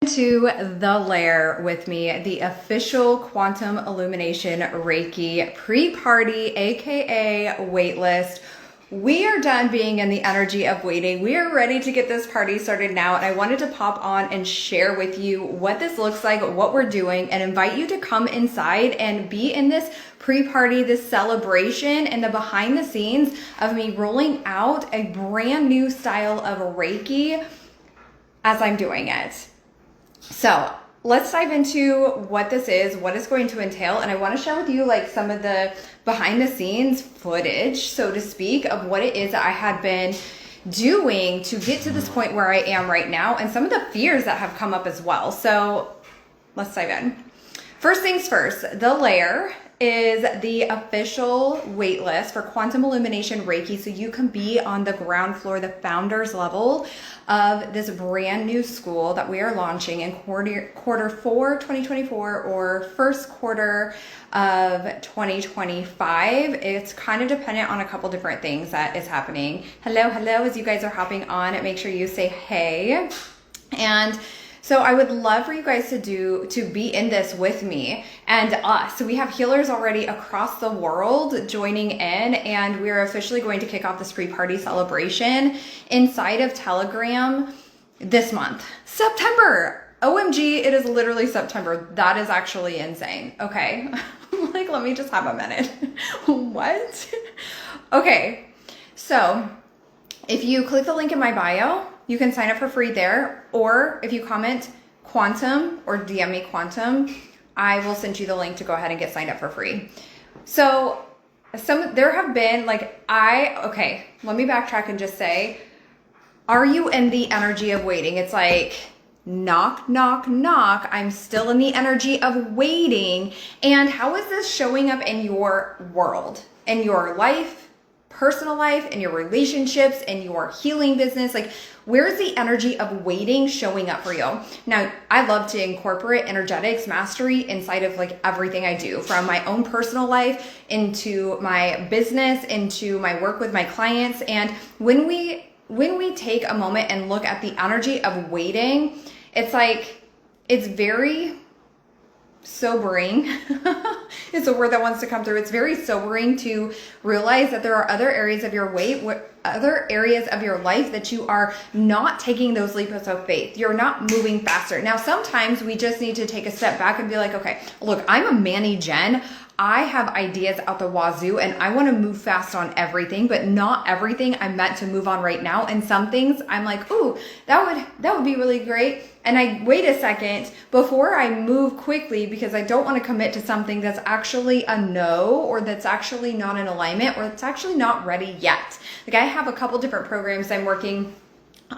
To the Lair with me, the official Quantum Illumination Reiki pre-party, aka waitlist. We are done being in the energy of waiting. We are ready to get this party started now, and I wanted to pop on and share with you what this looks like, what we're doing, and invite you to come inside and be in this pre-party, this celebration, and the behind the scenes of me rolling out a brand new style of Reiki as I'm doing it. So let's dive into what this is, what it's going to entail. And I want to share with you like some of the behind the scenes footage, so to speak, of what it is that I had been doing to get to this point where I am right now, and some of the fears that have come up as well. So let's dive in. First things first, the Lair is the official waitlist for Quantum Illumination Reiki, so you can be on the ground floor, the founders level of this brand new school that we are launching in quarter four 2024 or first quarter of 2025. It's kind of dependent on a couple different things that is happening. Hello, as you guys are hopping on, make sure you say hey. And so I would love for you guys to be in this with me and us. So we have healers already across the world joining in, and we're officially going to kick off this pre-party celebration inside of Telegram this month. September. OMG, it is literally September. That is actually insane. Okay. Like, let me just have a minute. What? Okay. So if you click the link in my bio, you can sign up for free there, or if you comment Quantum or DM me Quantum, I will send you the link to go ahead and get signed up for free. So there have been okay, let me backtrack and just say, are you in the energy of waiting? It's like, knock, knock, knock. I'm still in the energy of waiting. And how is this showing up in your world, in your life, personal life, in your relationships, in your healing business? Like, where's the energy of waiting showing up for you? Now, I love to incorporate energetics mastery inside of like everything I do, from my own personal life into my business, into my work with my clients. And when we take a moment and look at the energy of waiting, it's very sobering. It's a word that wants to come through. It's very sobering to realize that there are other areas of your other areas of your life that you are not taking those leaps of faith. You're not moving faster. Now, sometimes we just need to take a step back and be like, okay, look, I'm a Manny Jen. I have ideas out the wazoo and I want to move fast on everything, but not everything I'm meant to move on right now. And some things I'm like, ooh, that would be really great. And I wait a second before I move quickly, because I don't want to commit to something that's actually a no, or that's actually not in alignment, or it's actually not ready yet. Like, I have a couple different programs I'm working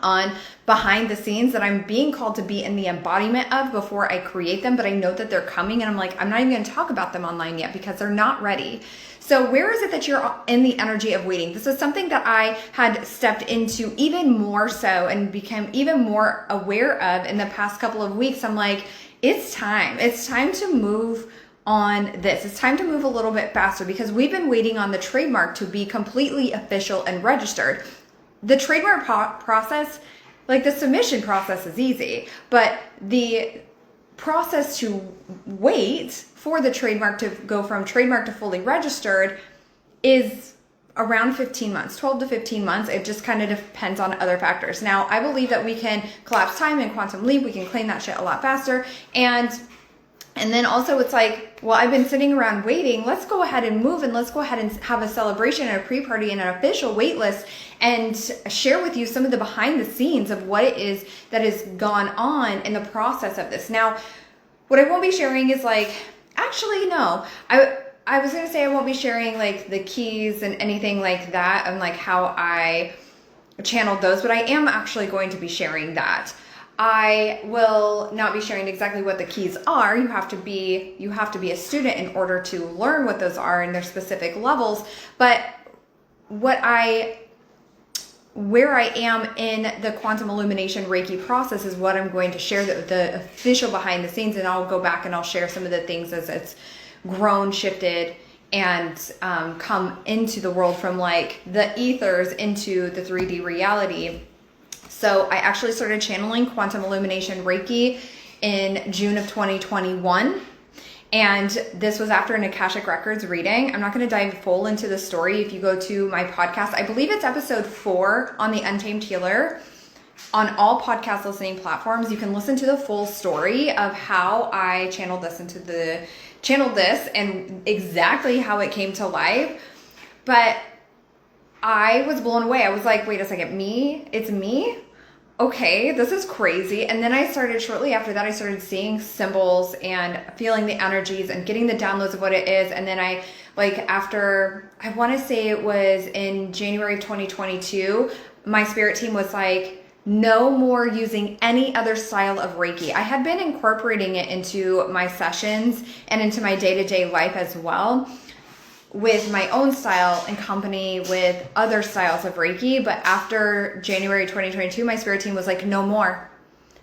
on behind the scenes that I'm being called to be in the embodiment of before I create them, but I know that they're coming, and I'm like, I'm not even going to talk about them online yet because they're not ready. So where is it that you're in the energy of waiting? This is something that I had stepped into even more so and became even more aware of in the past couple of weeks. I'm like, it's time to move on this. It's time to move a little bit faster, because we've been waiting on the trademark to be completely official and registered. The trademark process, like the submission process, is easy, but the process to wait for the trademark to go from trademark to fully registered is around 15 months, 12 to 15 months. It just kind of depends on other factors. Now, I believe that we can collapse time in Quantum Leap. We can claim that shit a lot faster. And then also it's like, well, I've been sitting around waiting. Let's go ahead and move, and let's go ahead and have a celebration and a pre-party and an official wait list, and share with you some of the behind the scenes of what it is that has gone on in the process of this. Now, what I won't be sharing is actually, no, I was going to say I won't be sharing like the keys and anything like that, and like how I channeled those, but I am actually going to be sharing that. I will not be sharing exactly what the keys are. You have to be a student in order to learn what those are in their specific levels. But where I am in the Quantum Illumination Reiki process is what I'm going to share, the official behind the scenes, and I'll go back and I'll share some of the things as it's grown, shifted, and come into the world from like the ethers into the 3D reality. So I actually started channeling Quantum Illumination Reiki in June of 2021. And this was after an Akashic Records reading. I'm not going to dive full into the story. If you go to my podcast, I believe it's episode 4 on the Untamed Healer. On all podcast listening platforms, you can listen to the full story of how I channeled this and exactly how it came to life. But I was blown away. I was like, wait a second, me? It's me? Okay, this is crazy. And then shortly after that, I started seeing symbols and feeling the energies and getting the downloads of what it is. And then I want to say it was in January of 2022, my spirit team was like, no more using any other style of Reiki. I had been incorporating it into my sessions and into my day-to-day life as well, with my own style and company with other styles of Reiki. But after January 2022, my spirit team was like, no more.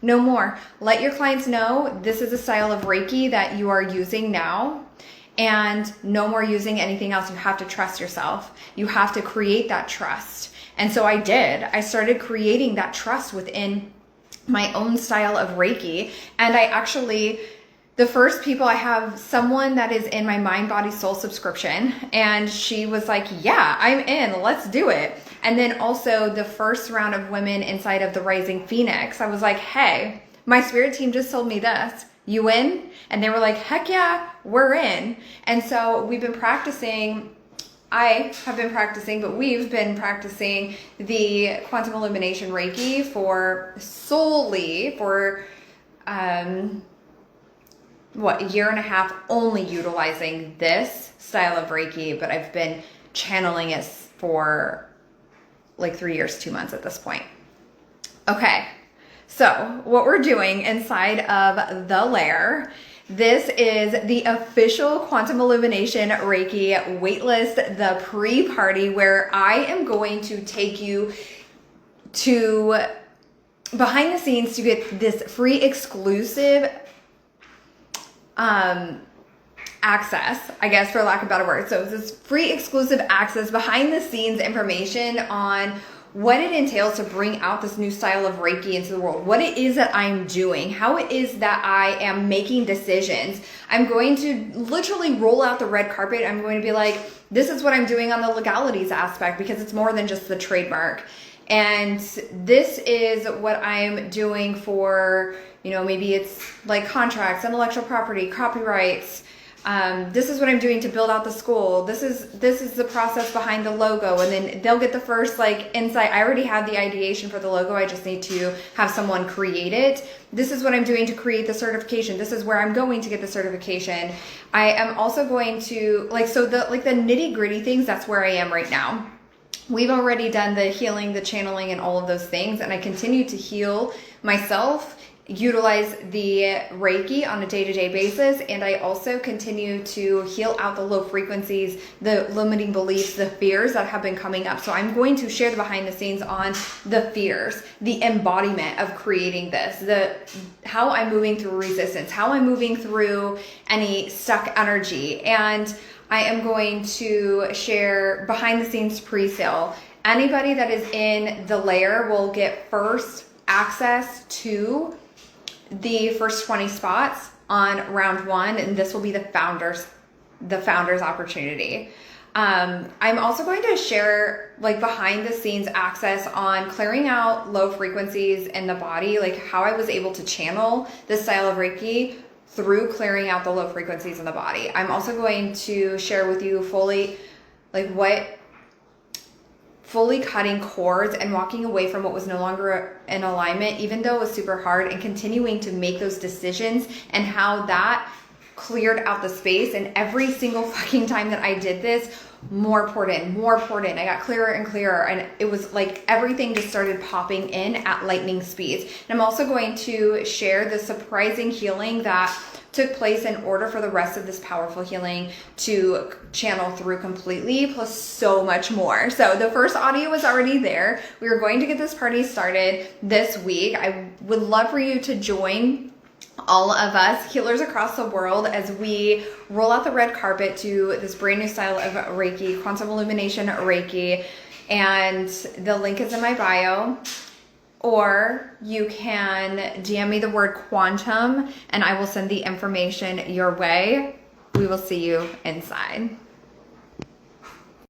No more. Let your clients know this is a style of Reiki that you are using now, and no more using anything else. You have to trust yourself. You have to create that trust. And so I did. I started creating that trust within my own style of Reiki. And the first people, I have someone that is in my Mind, Body, Soul subscription, and she was like, yeah, I'm in, let's do it. And then also the first round of women inside of the Rising Phoenix, I was like, hey, my spirit team just told me this. You in? And they were like, heck yeah, we're in. And so we've been practicing. I have been practicing, but we've been practicing the Quantum Illumination Reiki solely for a year and a half, only utilizing this style of Reiki, but I've been channeling it for like 3 years, 2 months at this point. Okay, so what we're doing inside of the Lair, this is the official Quantum Illumination Reiki waitlist, the pre-party, where I am going to take you to behind the scenes to get this free exclusive access, I guess, for lack of a better word. So this free exclusive access, behind the scenes information on what it entails to bring out this new style of Reiki into the world, what it is that I'm doing, how it is that I am making decisions. I'm going to literally roll out the red carpet. I'm going to be like, this is what I'm doing on the legalities aspect, because it's more than just the trademark. And this is what I'm doing for, maybe it's like contracts, intellectual property, copyrights. This is what I'm doing to build out the school. This is the process behind the logo. And then they'll get the first insight. I already have the ideation for the logo. I just need to have someone create it. This is what I'm doing to create the certification. This is where I'm going to get the certification. I am also going to the nitty gritty things. That's where I am right now. We've already done the healing, the channeling, and all of those things. And I continue to heal myself, utilize the Reiki on a day-to-day basis, and I also continue to heal out the low frequencies, the limiting beliefs, the fears that have been coming up. So I'm going to share the behind the scenes on the fears, the embodiment of creating this, how I'm moving through resistance, how I'm moving through any stuck energy. And I am going to share behind the scenes pre-sale. Anybody that is in the Lair will get first access to the first 20 spots on round 1, and this will be the founders opportunity. I'm also going to share behind the scenes access on clearing out low frequencies in the body, how I was able to channel this style of Reiki through clearing out the low frequencies in the body. I'm also going to share with you fully cutting cords and walking away from what was no longer in alignment, even though it was super hard, and continuing to make those decisions, and how that cleared out the space. And every single fucking time that I did this, more poured in. I got clearer and clearer, and it was like everything just started popping in at lightning speeds. And I'm also going to share the surprising healing that took place in order for the rest of this powerful healing to channel through completely, plus so much more. So the first audio is already there. We are going to get this party started this week. I would love for you to join all of us healers across the world as we roll out the red carpet to this brand new style of Reiki, Quantum Illumination Reiki. And the link is in my bio. or you can DM me the word quantum and I will send the information your way. We will see you inside.